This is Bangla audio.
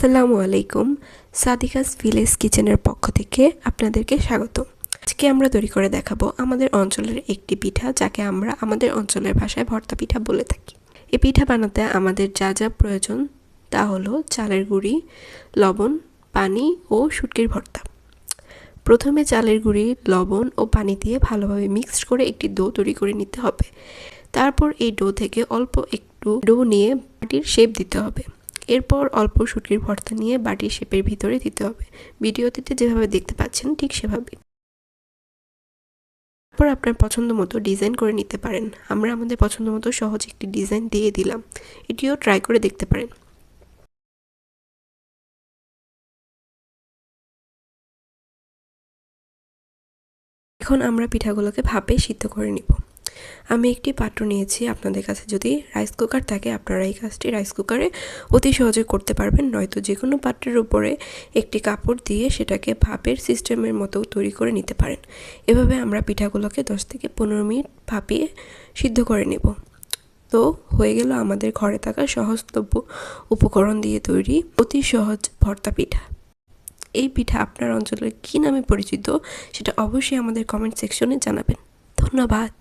আসসালামু আলাইকুম। সাদিকাস ভিলেজ কিচেনের পক্ষ থেকে আপনাদেরকে স্বাগত। আজকে আমরা তৈরি করে দেখাবো আমাদের অঞ্চলের একটি পিঠা, যাকে আমরা আমাদের অঞ্চলের ভাষায় ভর্তা পিঠা বলে থাকি। এই পিঠা বানাতে আমাদের যা যা প্রয়োজন তা হলো চালের গুঁড়ি, লবণ, পানি ও শুটকির ভর্তা। প্রথমে চালের গুঁড়ি, লবণ ও পানি দিয়ে ভালোভাবে মিক্সড করে একটি ডো তৈরি করে নিতে হবে। তারপর এই ডো থেকে অল্প একটু ডো নিয়ে বাটির শেপ দিতে হবে। এরপর অল্প শুটকির ভর্তা নিয়ে বাটির শেপের ভিতরে দিতে হবে। ভিডিওটিতে যেভাবে দেখতে পাচ্ছেন ঠিক সেভাবে। তারপর আপনার পছন্দ মতো ডিজাইন করে নিতে পারেন। আমরা আমাদের পছন্দ মতো সহজ একটি ডিজাইন দিয়ে দিলাম। এটিও ট্রাই করে দেখতে পারেন। এখন আমরা পিঠাগুলোকে ভাপে সিদ্ধ করে নিব। আমি একটি পাত্র নিয়েছি। আপনাদের কাছে যদি রাইস কুকার থাকে আপনারা এই কাজটি রাইস কুকারে অতি সহজে করতে পারবেন, নয়তো যে কোনো পাত্রের উপরে একটি কাপড় দিয়ে সেটাকে ভাপের সিস্টেমের মতো তৈরি করে নিতে পারেন। এভাবে আমরা পিঠাগুলোকে 10 থেকে 15 মিনিট ভাপিয়ে সিদ্ধ করে নেব। তো হয়ে গেল আমাদের ঘরে থাকা সহজলভ্য উপকরণ দিয়ে তৈরি অতি সহজ ভর্তা পিঠা। এই পিঠা আপনার অঞ্চলে কী নামে পরিচিত সেটা অবশ্যই আমাদের কমেন্ট সেকশনে জানাবেন। ধন্যবাদ।